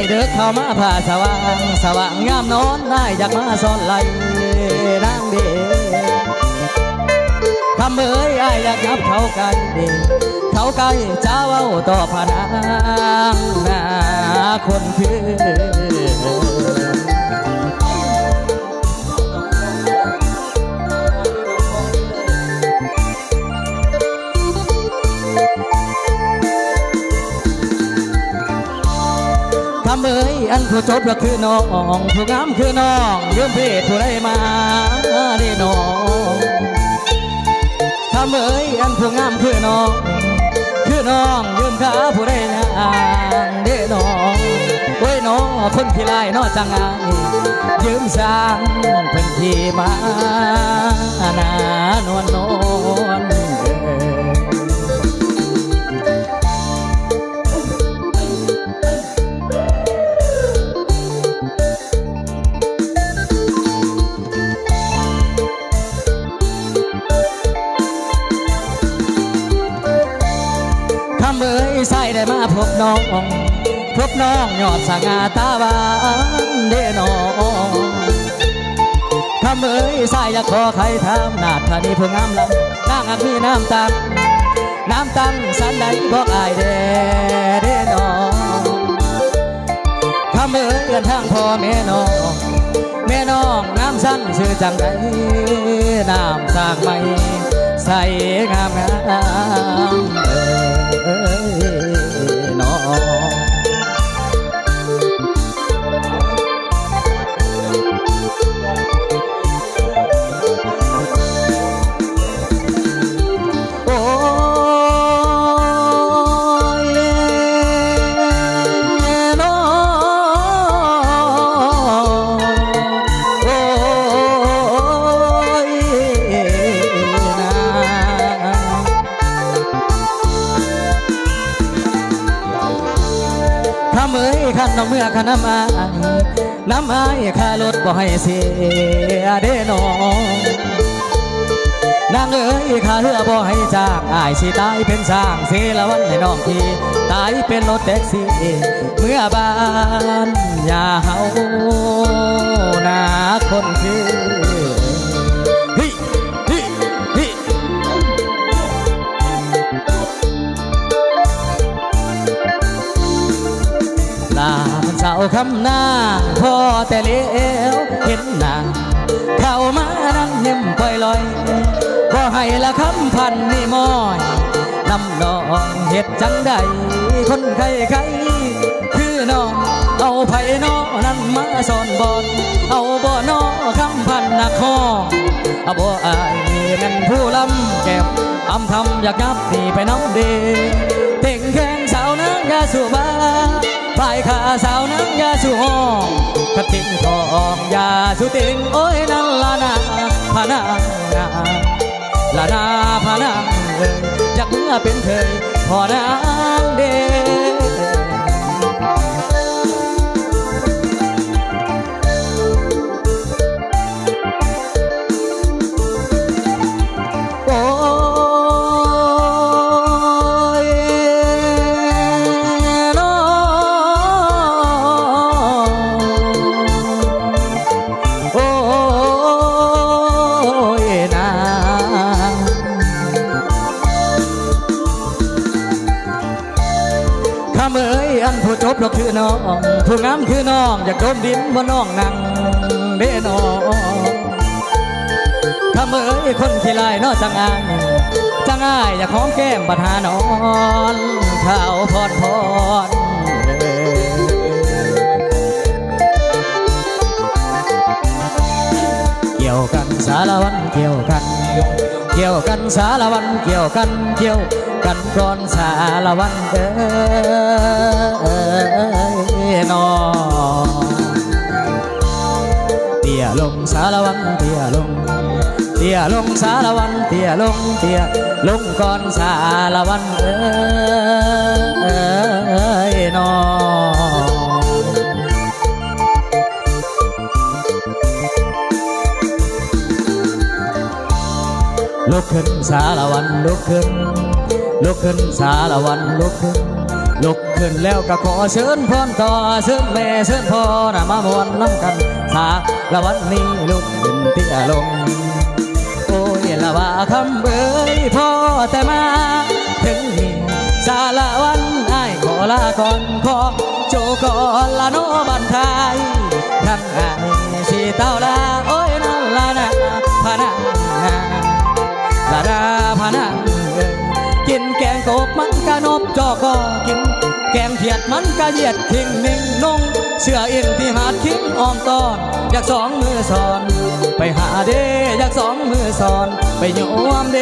เด็กเข้ามาผ่าสว่างสว่างงามนอนได้อยากมาซ่อนไหลนางเดคำเอ้ยอ้ายอยากยับเข้าใกล้เข้าใกล้เจ้าเอาต่อพนางนาคนคือคำเอ้ยอันผู้จบก็คือน้องผู้งามคือน้องยืมเพศผู้ใดมาได้น้องคำเอ้ยอันผู้งามคือน้องยืมขาผู้ใดนางได้น้องโอ้ยน้องคนขี้ลายน้อจังไงยืมสร้างเพิ่นขี่มานานวลนวลเอ้ยใส่ได้มาพบน้องยอดสง่าตาหวานเด้น้องคำเอ้ยใส่อยากขอใครทำนาดพานีเพื่องามลำนางอักมีน้ำตังสันใดบอกอายเด้น้องคำเอ้ยกันทางพ่อแม่น้องน้ำสั้นชื่อจังใดน้ำสร้างไม่ใส่งามน้องโอ้ยน้องโอ้ยนะคำเอ้ยขันน้องเมื่อขันน้ำอายข้ารถบ่ให้เสียเด้น้องนางเอ้ยข้าเรือบ่ให้จากอายสิตายเป็นสร้างเสละวันให้น้องพี่ตายเป็นรถแท็กซี่เมื่อบานอย่าเฮานาคนคือลามันเศร้าคำหน้าพอแต่เลี้ยวเห็นหน้าเข้ามานั่งยิ้มค่อยลอยก็ให้ละคำพันนี่มอยน้ำนองเห็ดจังใดคนใครคือน้องเอาไผ่นอนั่นมาสอนบอนเอาบ่อนอคำพันนักข้อเอาบ่อายนี่แม่นผู้ลำแก้วอำทำอยากยับนี่ไปน้ำเดเต่งแข้งสาวนางยาสูบาฝ่ายขาสาวนางยาสูห้องกระติ่งทองยาสูติ่งโอ้ยนั่นละนาพานาละนาพานางเอ่ยอยากเมื่อเป็นเคยพอนางเดโอ้ยน้องโอ้ยนาคำเอ้ยอันผู้จบเราคือน้องผู้งามคือน้องอยากโดมดินบ่น้องนั่งเด้น้องคำเอ้ยคนขี้ลายน้อจังอายอยากหอมแก้มบัดหานอนข้าวพอดเกี่ยวกันสารวันเกี่ยวกันสารวันเกี่ยวกันก่อนสารวันน้องเตี้ยลงสารวันเตี้ยลงสารวันเตี้ยลงก่อนสารวันน้องลุกขึ้นสารวันลุกขึ้นสารวันลุก ลุกขึ้นแล้วก็ขอเชิญพรต่อเชิญแม่เชิญพ่อนะมามวนน้ำกันสาละวันนี้ลุกขึ้นเตี้ยลงโอ้ยละว่าคำเบยพ่อแต่มาถึงนี่สาละวันอ้ายขอลาก่อนขอโจก่อนละโนบันทายทั้งอ้ายสีเต้าลาโอ้ยนั่นละนะพะนังนาลาดาพะนังกินแกงกบมันกะนบจอกก็กินแกงเขียดมันกะเหยียดทิ้งนิ่งนงเสื้ออินที่หาดคิงอ้อมตอนอยากสองมือสอนไปหาเดอยากสองมือสอนไปโยมเด